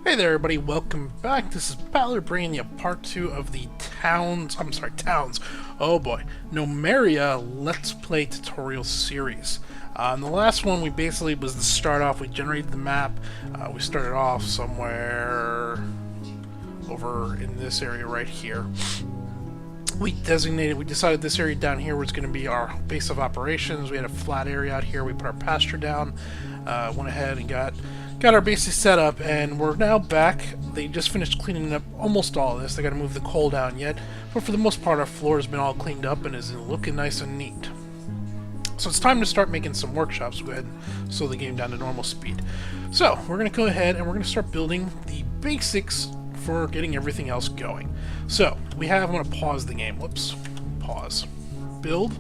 Hey there everybody, welcome back. This is Pasture bringing you part 2 of the Towns, oh boy, Gnomoria Let's Play tutorial series. In the last one we basically was to start off, we generated the map, we started off somewhere over in this area right here. We decided this area down here was going to be our base of operations. We had a flat area out here, we put our pasture down, went ahead and got our bases set up, and we're now back. They just finished cleaning up almost all of this. They got to move the coal down yet, but for the most part our floor has been all cleaned up and is looking nice and neat. So it's time to start making some workshops. Go ahead and slow the game down to normal speed. So we're going to go ahead and we're going to start building the basics for getting everything else going. So I'm going to pause the game. Whoops. Pause. Build.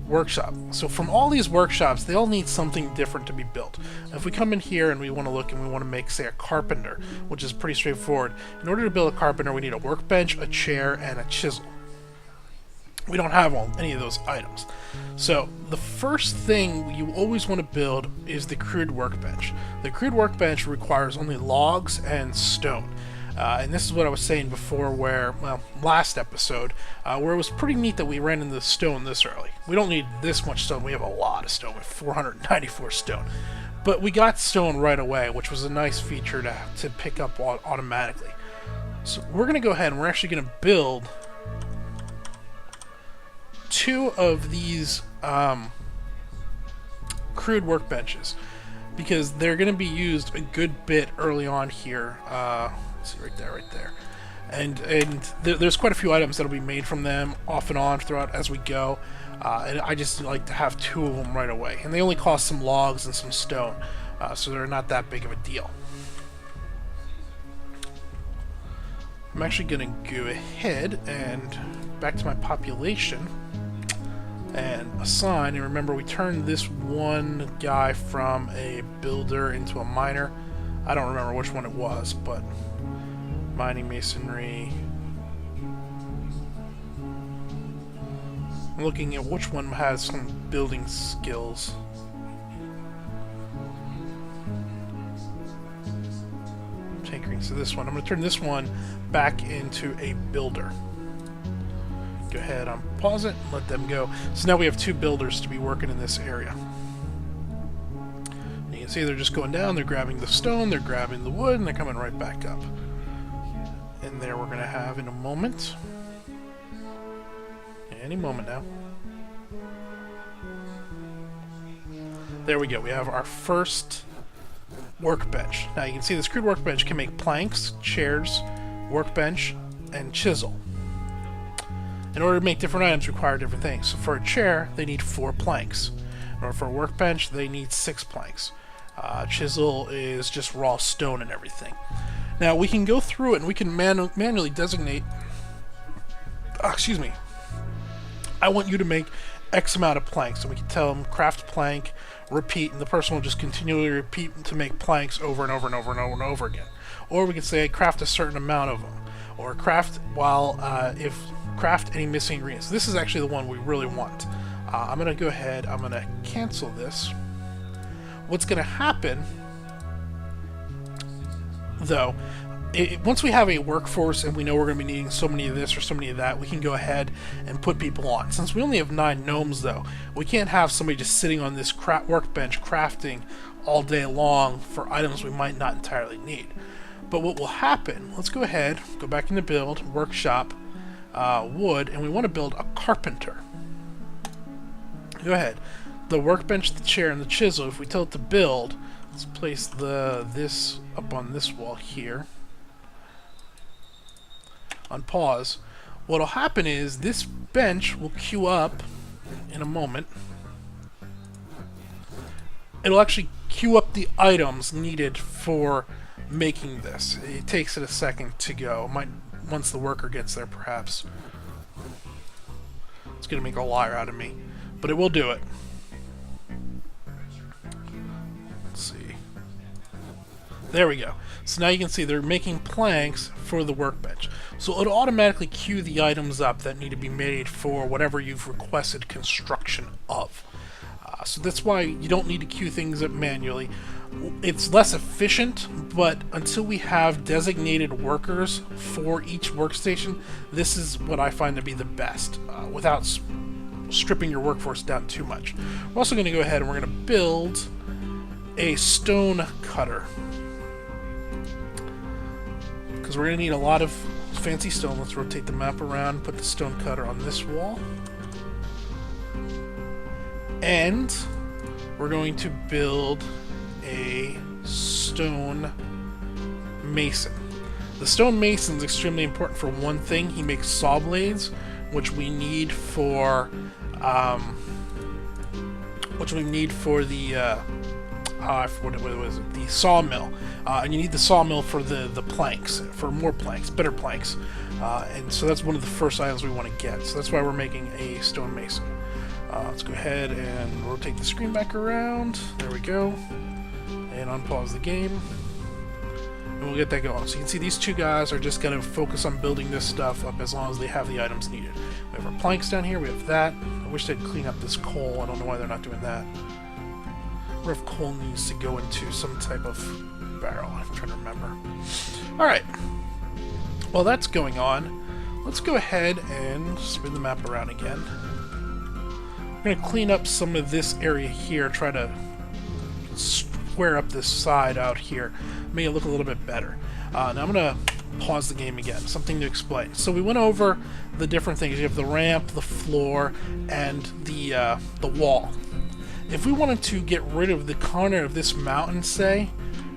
Workshop. So from all these workshops, they all need something different to be built. If we come in here and we want to look and we want to make, say, a carpenter, which is pretty straightforward. In order to build a carpenter, we need a workbench, a chair, and a chisel. We don't have any of those items. So the first thing you always want to build is the crude workbench. The crude workbench requires only logs and stone. And this is what I was saying before, last episode, where it was pretty neat that we ran into the stone this early. We don't need this much stone, we have a lot of stone, we have 494 stone. But we got stone right away, which was a nice feature to pick up automatically. So we're going to go ahead and we're actually going to build 2 of these crude workbenches, because they're going to be used a good bit early on here. See right there, and there's quite a few items that'll be made from them off and on throughout as we go, and I just like to have 2 of them right away, and they only cost some logs and some stone, so they're not that big of a deal. I'm actually gonna go ahead and back to my population and assign, and remember we turned this one guy from a builder into a miner. I don't remember which one it was, but mining, masonry. I'm looking at which one has some building skills. Tinkering. So this one. I'm going to turn this one back into a builder. Go ahead, pause it, let them go. So now we have 2 builders to be working in this area. You can see they're just going down, they're grabbing the stone, they're grabbing the wood, and they're coming right back up. And there we're going to have in a moment. Any moment now. There we go. We have our first workbench. Now you can see this crude workbench can make planks, chairs, workbench, and chisel. In order to make different items require different things. So for a chair, they need 4 planks. In order for a workbench, they need 6 planks. Chisel is just raw stone and everything. Now we can go through it and we can manually designate. Excuse me. I want you to make X amount of planks, and we can tell them craft plank, repeat, and the person will just continually repeat to make planks over and over and over and over and over again. Or we can say craft a certain amount of them, or craft craft any missing ingredients. This is actually the one we really want. I'm going to go ahead. I'm going to cancel this. What's going to happen, though, once we have a workforce and we know we're going to be needing so many of this or so many of that, we can go ahead and put people on. Since we only have 9 gnomes, though, we can't have somebody just sitting on this workbench crafting all day long for items we might not entirely need. But what will happen, let's go ahead, go back into build, workshop, wood, and we want to build a carpenter. Go ahead. The workbench, the chair, and the chisel, if we tell it to build, let's place this up on this wall here. On pause. What'll happen is this bench will queue up in a moment. It'll actually queue up the items needed for making this. It takes it a second to go. Once the worker gets there, perhaps. It's gonna make a liar out of me, but it will do it. Let's see. There we go. So now you can see they're making planks for the workbench. So it'll automatically queue the items up that need to be made for whatever you've requested construction of. So that's why you don't need to queue things up manually. It's less efficient, but until we have designated workers for each workstation, this is what I find to be the best, without stripping your workforce down too much. We're also going to go ahead and we're going to build a stone cutter, because we're going to need a lot of fancy stone. Let's rotate the map around, put the stone cutter on this wall, and we're going to build a stone mason. The stone mason is extremely important for one thing. He makes saw blades, which we need for the what was it? The sawmill, and you need the sawmill for the planks, for more planks, better planks, and so that's one of the first items we want to get. So that's why we're making a stone mason. Let's go ahead and rotate the screen back around. There we go. And unpause the game. And we'll get that going. So you can see these two guys are just going to focus on building this stuff up as long as they have the items needed. We have our planks down here. We have that. I wish they'd clean up this coal. I don't know why they're not doing that. Or if coal needs to go into some type of barrel. I'm trying to remember. Alright. While that's going on, let's go ahead and spin the map around again. I'm going to clean up some of this area here, try to square up this side out here, make it look a little bit better. Now I'm going to pause the game again, something to explain. So we went over the different things. You have the ramp, the floor, and the wall. If we wanted to get rid of the corner of this mountain, say,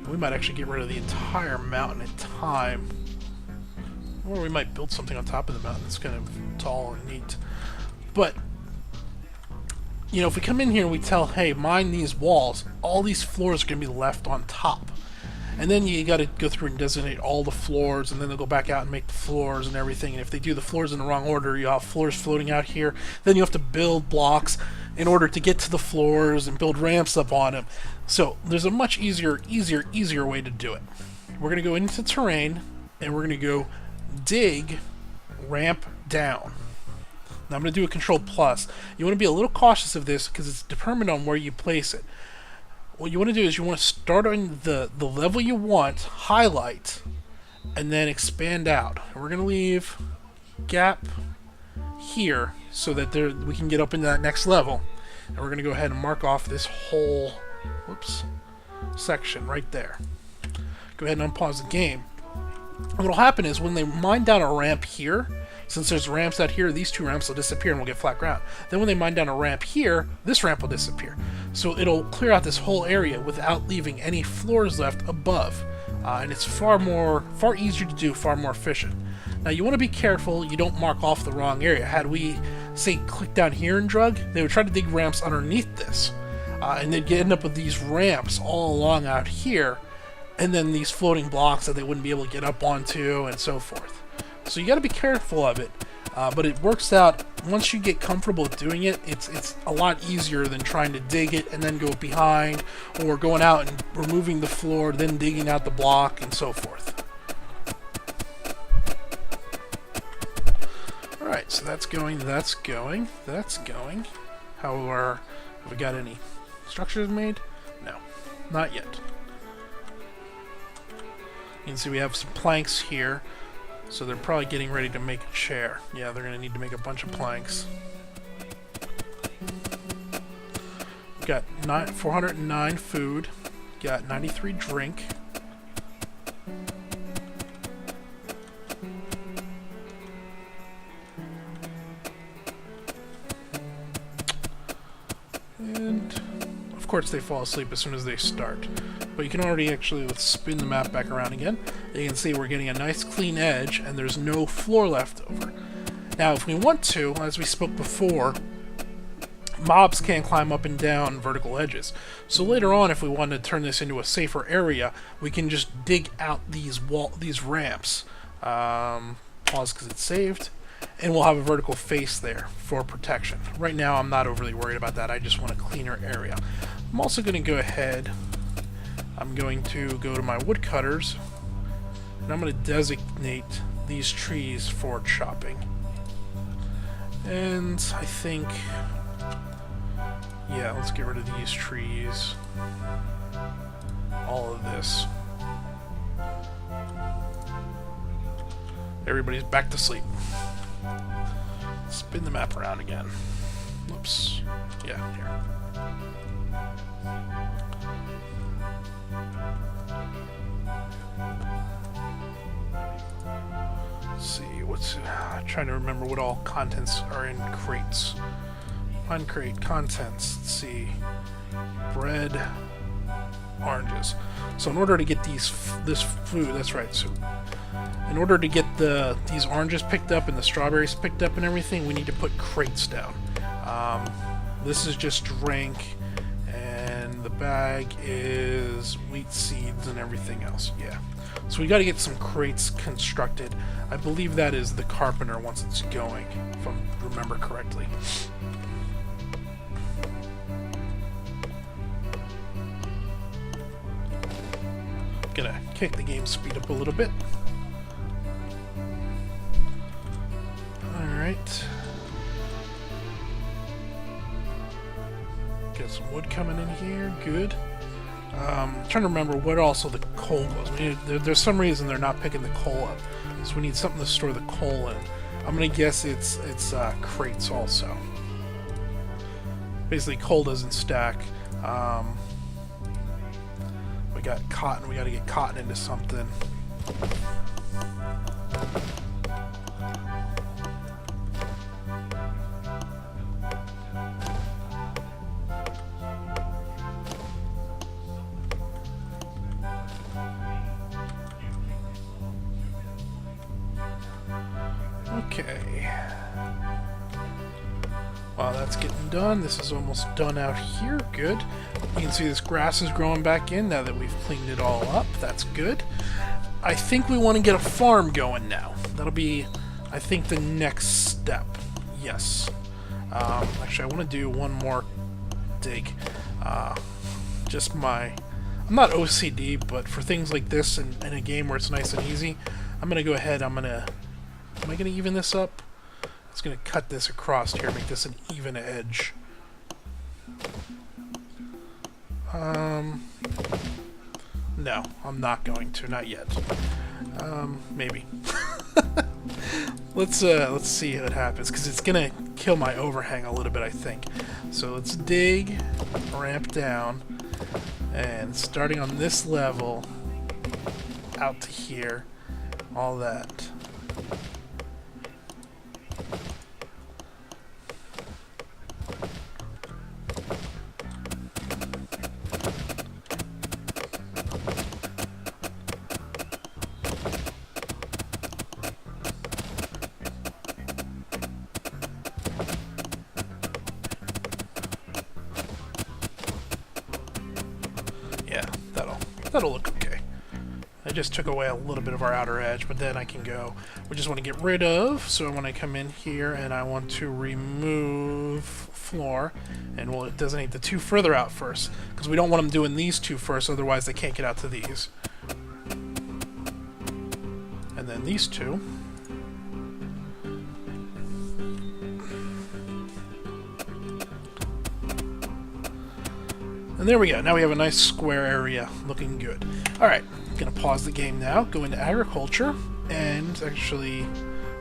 we might actually get rid of the entire mountain in time. Or we might build something on top of the mountain that's kind of tall and neat. But you know, if we come in here and we tell, hey, mine these walls, all these floors are going to be left on top. And then you got to go through and designate all the floors, and then they'll go back out and make the floors and everything. And if they do the floors in the wrong order, you have floors floating out here. Then you have to build blocks in order to get to the floors and build ramps up on them. So there's a much easier way to do it. We're going to go into terrain, and we're going to go dig ramp down. Now I'm going to do a Control Plus. You want to be a little cautious of this because it's determined on where you place it. What you want to do is you want to start on the level you want, highlight, and then expand out. And we're going to leave gap here so that we can get up into that next level. And we're going to go ahead and mark off this whole section right there. Go ahead and unpause the game. And what will happen is when they mine down a ramp here, since there's ramps out here, these two ramps will disappear and we'll get flat ground. Then when they mine down a ramp here, this ramp will disappear. So it'll clear out this whole area without leaving any floors left above. And it's far easier to do, far more efficient. Now you want to be careful you don't mark off the wrong area. Had we, say, click down here and drug, they would try to dig ramps underneath this. And they'd end up with these ramps all along out here, and then these floating blocks that they wouldn't be able to get up onto, and so forth. So you got to be careful of it, but it works out. Once you get comfortable doing it, it's a lot easier than trying to dig it and then go behind, or going out and removing the floor, then digging out the block, and so forth. Alright, so that's going. However, have we got any structures made? No, not yet. You can see we have some planks here. So they're probably getting ready to make a chair. Yeah, they're going to need to make a bunch of planks. We've got 409 food. Got 93 drink. And of course they fall asleep as soon as they start. But you can already actually, let's spin the map back around again. You can see we're getting a nice clean edge and there's no floor left over. Now if we want to, as we spoke before, mobs can't climb up and down vertical edges. So later on, if we want to turn this into a safer area, we can just dig out these ramps. Pause because it's saved. And we'll have a vertical face there for protection. Right now I'm not overly worried about that, I just want a cleaner area. I'm also going to go ahead, I'm going to go to my woodcutters, and I'm going to designate these trees for chopping. And I think, yeah, let's get rid of these trees. all of this. Everybody's back to sleep. Spin the map around again. Oops. Yeah, here. Let's see, what's... trying to remember what all contents are in crates. Find crate, contents, let's see. Bread, oranges. So in order to get this food, that's right, so in order to get these oranges picked up and the strawberries picked up and everything, we need to put crates down. This is just drink, and the bag is wheat seeds and everything else. Yeah. So we got to get some crates constructed. I believe that is the carpenter once it's going, if I remember correctly. Gonna kick the game speed up a little bit. Alright. Get some wood coming in here, good. Trying to remember what also the coal was. There's some reason they're not picking the coal up, so we need something to store the coal in. I'm gonna guess it's crates also. Basically, coal doesn't stack. We got cotton. We got to get cotton into something. Okay. While that's getting done, this is almost done out here. Good. You can see this grass is growing back in now that we've cleaned it all up. That's good. I think we want to get a farm going now. That'll be, I think, the next step. Yes. Actually, I want to do one more dig. Just my... I'm not OCD, but for things like this in a game where it's nice and easy, I'm going to go ahead, Am I going to even this up? It's going to cut this across here, make this an even edge. No, I'm not going to, not yet. Maybe. Let's see what happens, because it's going to kill my overhang a little bit, I think. So let's dig, ramp down, and starting on this level, out to here, all that. That'll look okay. I just took away a little bit of our outer edge, but then I can go. We just want to get rid of, so I want to come in here and I want to remove floor, and we'll designate the two further out first, because we don't want them doing these two first, otherwise they can't get out to these. And then these two. And there we go. Now we have a nice square area looking good. Alright, I'm going to pause the game now, go into agriculture, and actually,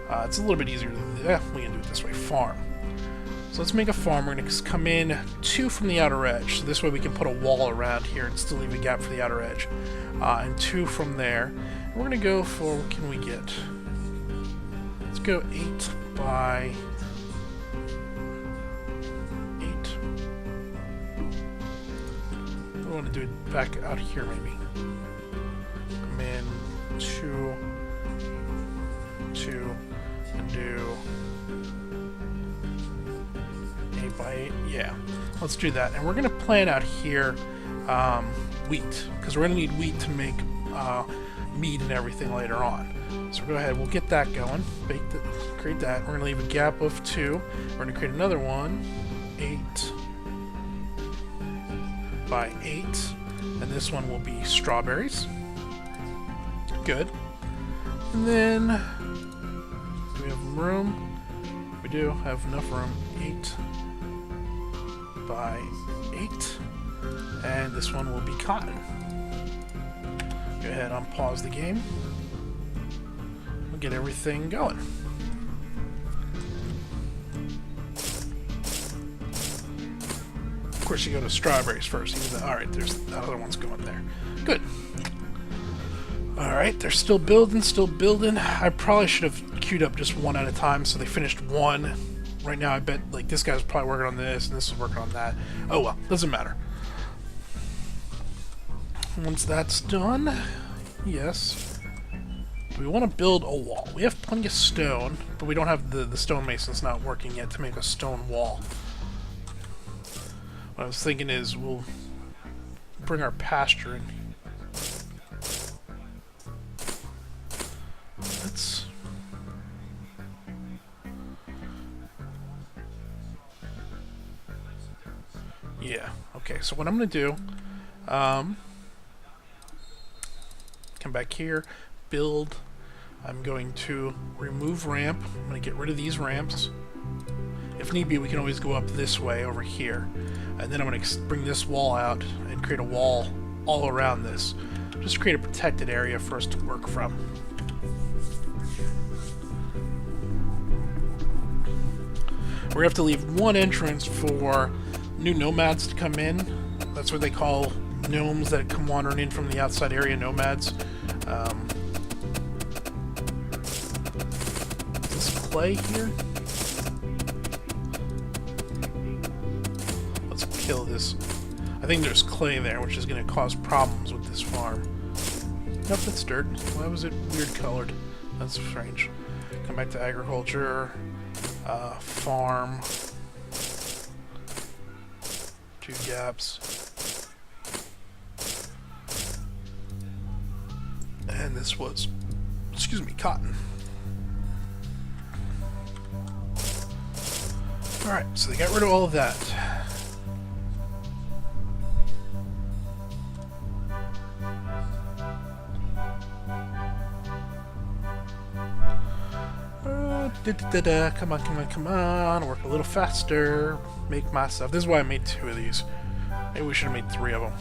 it's a little bit easier to do. Yeah, we can do it this way. Farm. So let's make a farm. We're going to come in 2 from the outer edge. So this way we can put a wall around here and still leave a gap for the outer edge. And 2 from there. And we're going to go for, what can we get? Let's go 8 by... I want to do it back out here, maybe. Come in 2, 2, and do 8 by 8. Yeah, let's do that. And we're going to plant out here wheat, because we're going to need wheat to make meat and everything later on. So go ahead, we'll get that going. Create that. We're going to leave a gap of 2. We're going to create another one, 8 by 8, and this one will be strawberries. Good. And then do we have room? We do have enough room. 8 by 8, and this one will be cotton. ahead and unpause the game. We'll get everything going. Of course, you go to strawberries first. Alright, there's the other one's going there. Good. Alright, they're still building, still building. I probably should have queued up just one at a time, so they finished one. Right now, I bet like this guy's probably working on this, and this is working on that. Oh well, doesn't matter. Once that's done, yes. We want to build a wall. We have plenty of stone, but we don't have the stonemason's not working yet to make a stone wall. What I was thinking is we'll bring our pasture in. Let's... Yeah, okay, so what I'm going to do, come back here, build, I'm going to remove ramp, I'm going to get rid of these ramps. If need be, we can always go up this way over here. And then I'm going to bring this wall out and create a wall all around this. Just create a protected area for us to work from. We're going to have to leave one entrance for new nomads to come in. That's what they call gnomes that come wandering in from the outside area, nomads. Is this clay here? Kill this. I think there's clay there, which is going to cause problems with this farm. Nope, that's dirt. Why was it weird colored? That's strange. Come back to agriculture. Farm. 2 gaps. And this was, excuse me, cotton. Alright, so they got rid of all of that. Come on, come on, come on. Work a little faster. Make my stuff. This is why I made 2 of these. Maybe we should have made 3 of them.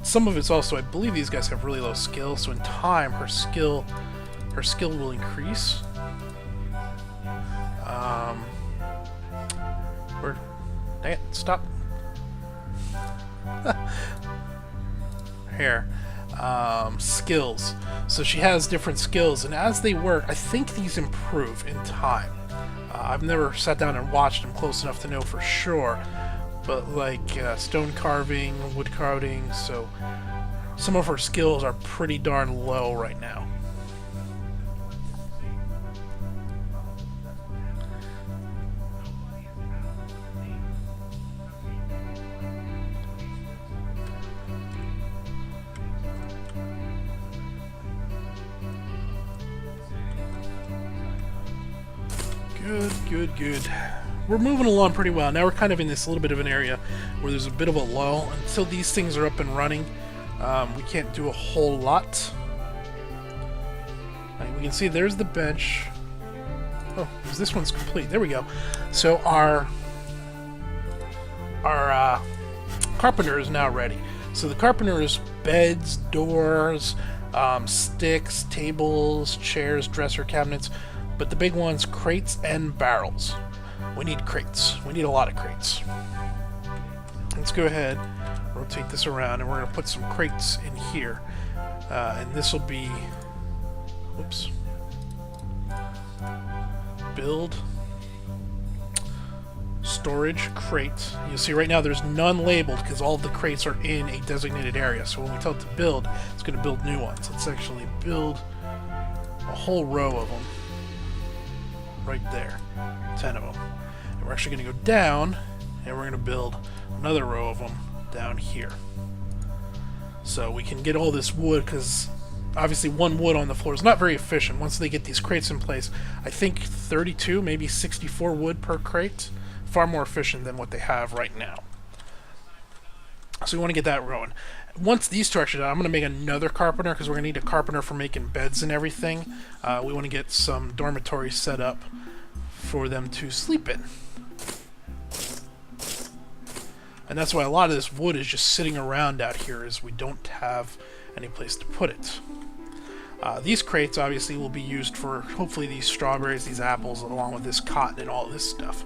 Some of it's also, I believe these guys have really low skill, so in time her skill will increase. Dang it, stop. Here. Skills. So she has different skills, and as they work, I think these improve in time. I've never sat down and watched them close enough to know for sure, but like stone carving, wood carving, so some of her skills are pretty darn low right now. Good. We're moving along pretty well. Now we're kind of in this little bit of an area where there's a bit of a lull. Until these things are up and running, we can't do a whole lot. We can see there's the bench. Oh, this one's complete. There we go. So our carpenter is now ready. So the carpenter is beds, doors, sticks, tables, chairs, dresser, cabinets. But the big ones, crates and barrels. We need crates. We need a lot of crates. Let's go ahead, rotate this around, and we're going to put some crates in here. And this will be... Whoops. Build. Storage crate. You'll see right now there's none labeled because all of the crates are in a designated area. So when we tell it to build, it's going to build new ones. Let's actually build a whole row of them. Right there. 10 of them. And we're actually going to go down, and we're going to build another row of them down here. So we can get all this wood, because obviously one wood on the floor is not very efficient. Once they get these crates in place, I think 32, maybe 64 wood per crate. Far more efficient than what they have right now. So we want to get that going. Once these two are actually done, I'm going to make another carpenter because we're going to need a carpenter for making beds and everything. We want to get some dormitories set up for them to sleep in. And that's why a lot of this wood is just sitting around out here, is we don't have any place to put it. These crates obviously will be used for hopefully these strawberries, these apples, along with this cotton and all this stuff.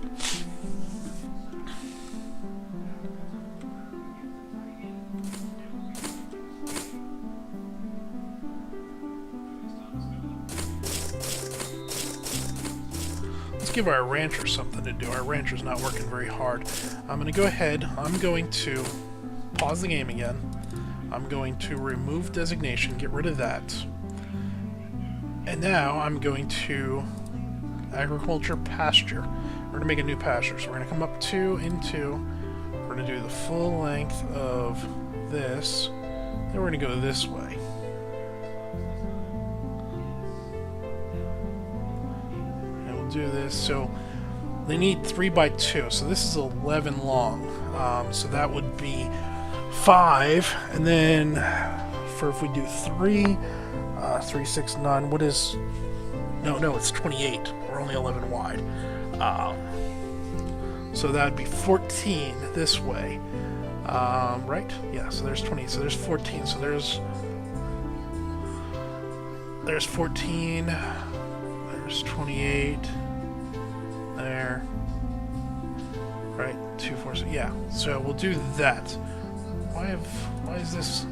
Let's give our rancher something to do. Our rancher's not working very hard. I'm going to go ahead. I'm going to pause the game again. I'm going to remove designation, get rid of that. And now I'm going to agriculture pasture. We're going to make a new pasture. So we're going to come up 2 into, we're going to do the full length of this. Then we're going to go this way. And we'll do this. So they need 3 by 2. So this is 11 long. So that would be 5. And then for if we do 3, 3, 6, 9. What is... No, it's 28. We're only 11 wide. So that would be 14 this way. Right? Yeah, so there's 20. So there's 14. So there's 14. There's 28. There. Right? 2, 4, 6. Yeah. So we'll do that. Why is this...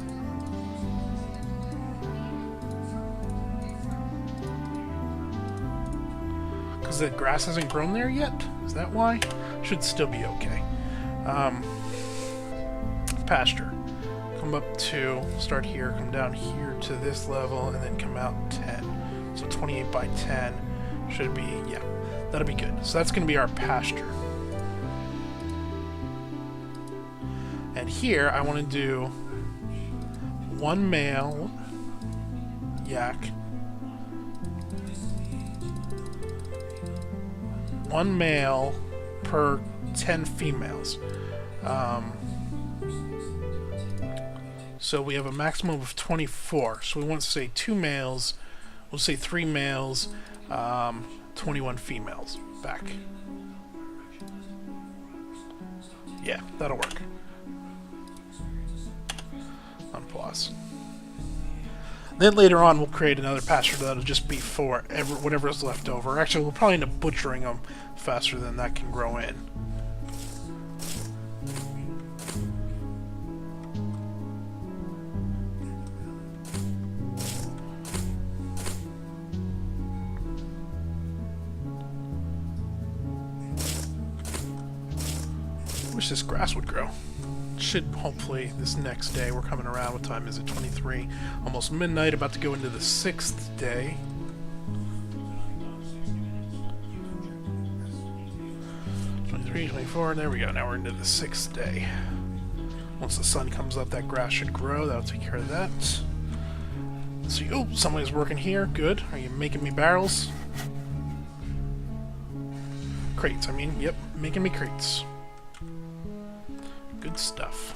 The grass hasn't grown there yet? Is that why? Should still be okay. Pasture. Come up to, start here, come down here to this level, and then come out 10. So 28 by 10 should be, yeah, that'll be good. So that's going to be our pasture. And here I want to do 1 male yak, 1 male per 10 females. So we have a maximum of 24. So we want to say 2 males, we'll say 3 males, 21 females. Back. Yeah, that'll work. Unpause. Then later on we'll create another pasture that'll just be for whatever is left over. Actually, we'll probably end up butchering them faster than that can grow in. Wish this grass would grow. Should hopefully this next day. We're coming around. What time is it? 23. Almost midnight. About to go into the 6th day. '23, '24. There we go. Now we're into the 6th day. Once the sun comes up, that grass should grow. That'll take care of that. Let's see. Oh, somebody's working here. Good. Are you making me barrels? Crates. I mean, yep, making me crates. Good stuff.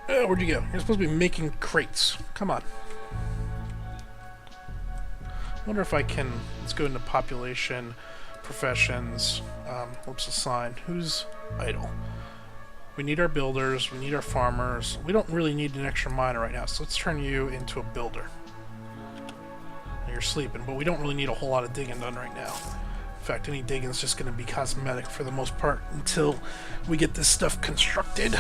Where'd you go? You're supposed to be making crates. Come on. Wonder if I can, let's go into population, professions, whoops, assign. Who's idle? We need our builders, we need our farmers. We don't really need an extra miner right now, so let's turn you into a builder. You're sleeping, but we don't really need a whole lot of digging done right now. In fact, any digging is just going to be cosmetic for the most part until we get this stuff constructed.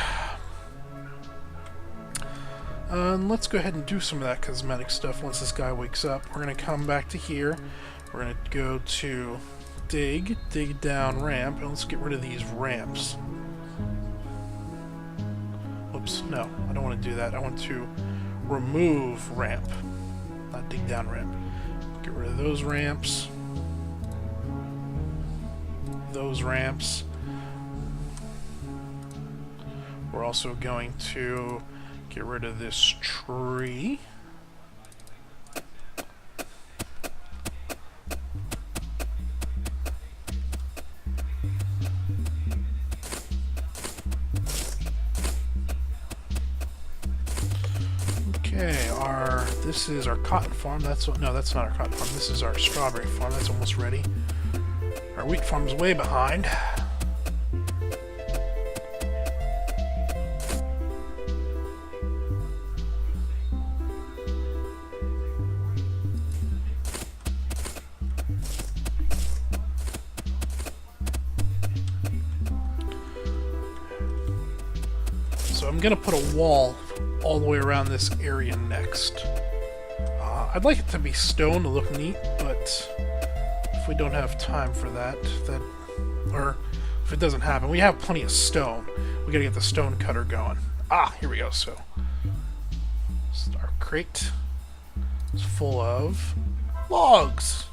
Let's go ahead and do some of that cosmetic stuff once this guy wakes up. We're going to come back to here. We're going to go to dig down ramp, and let's get rid of these ramps. Whoops, no, I don't want to do that. I want to remove ramp, not dig down ramp. Get rid of those ramps. Those ramps. We're also going to get rid of this tree. Okay, this is our cotton farm. No, that's not our cotton farm. This is our strawberry farm. That's almost ready. Our wheat farm is way behind. So I'm gonna put a wall all the way around this area next. I'd like it to be stone to look neat, but if we don't have time for that, or if it doesn't happen, we have plenty of stone. We gotta get the stone cutter going. Ah, here we go. So our crate is full of logs.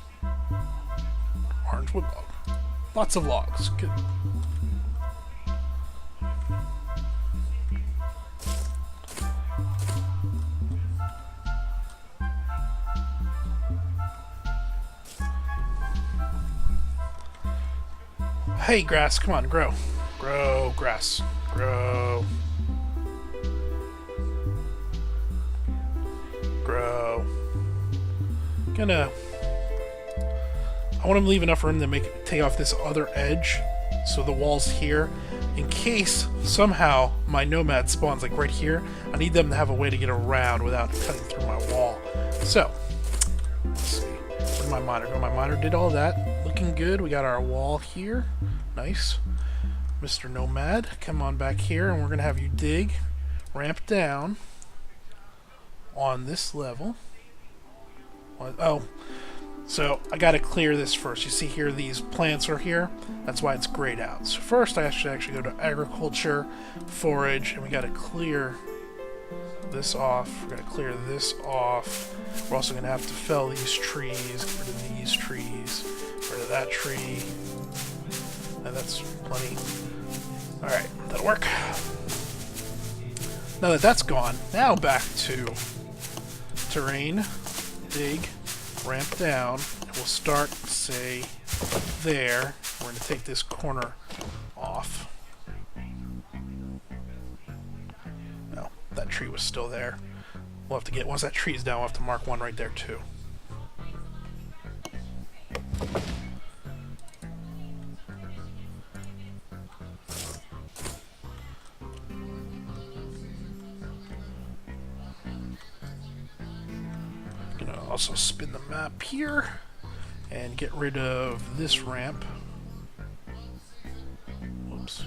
Orange wood log. Lots of logs. Good. Hey, grass, come on, grow. Grow, grass. Grow. Grow. I want to leave enough room to take off this other edge, so the wall's here. In case, somehow, my nomad spawns, like right here, I need them to have a way to get around without cutting through my wall. So, let's see. Where'd my miner go? My miner did all that. Looking good. We got our wall here. Nice. Mr. Nomad, come on back here, and we're going to have you dig, ramp down on this level. Oh, so I got to clear this first. You see here, these plants are here. That's why it's grayed out. So first, I should actually go to agriculture, forage, and we got to clear this off. We're going to clear this off. We're also going to have to fell these trees, get rid of these trees, get rid of that tree. And that's plenty. Alright, that'll work. Now that that's gone, now back to terrain, dig, ramp down, and we'll start, say, there. We're going to take this corner off. No, that tree was still there. We'll have to get, once that tree's down, we'll have to mark one right there too. Also spin the map here and get rid of this ramp. Whoops.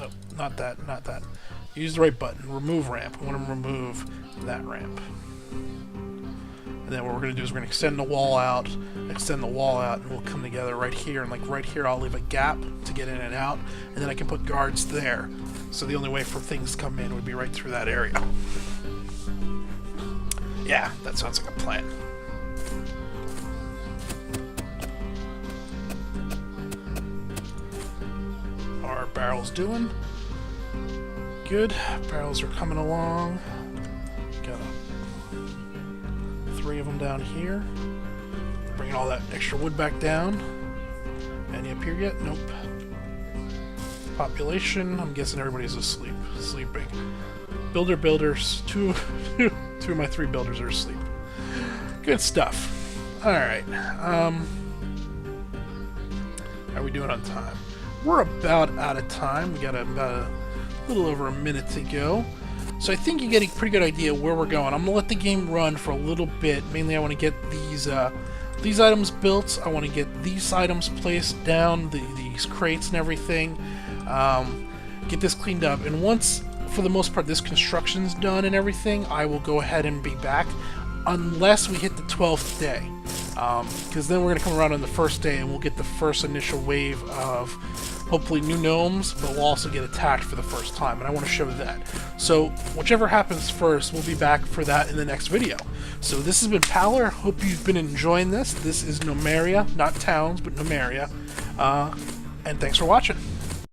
Nope, not that, not that. Use the right button. Remove ramp. We want to remove that ramp. And then what we're going to do is we're going to extend the wall out, and we'll come together right here. And like right here, I'll leave a gap to get in and out, and then I can put guards there. So the only way for things to come in would be right through that area. Yeah, that sounds like a plan. How are our barrels doing? Good. Barrels are coming along. Got 3 of them down here. Bringing all that extra wood back down. Any up here yet? Nope. Population, I'm guessing everybody's asleep. Sleeping. Builders. Two of my 3 builders are asleep. Good stuff. Alright. How are we doing on time? We're about out of time. We got about a little over a minute to go. So I think you get a pretty good idea where we're going. I'm going to let the game run for a little bit. Mainly I want to get these items built. I want to get these items placed down, these crates and everything. Get this cleaned up. And once, for the most part, this construction's done and everything, I will go ahead and be back. Unless we hit the 12th day. Because then we're going to come around on the first day and we'll get the first initial wave of hopefully new gnomes, but we'll also get attacked for the first time, and I want to show that. So whichever happens first, we'll be back for that in the next video. So this has been Paler. Hope you've been enjoying this. This is Gnomoria, not towns, but Gnomoria. And thanks for watching.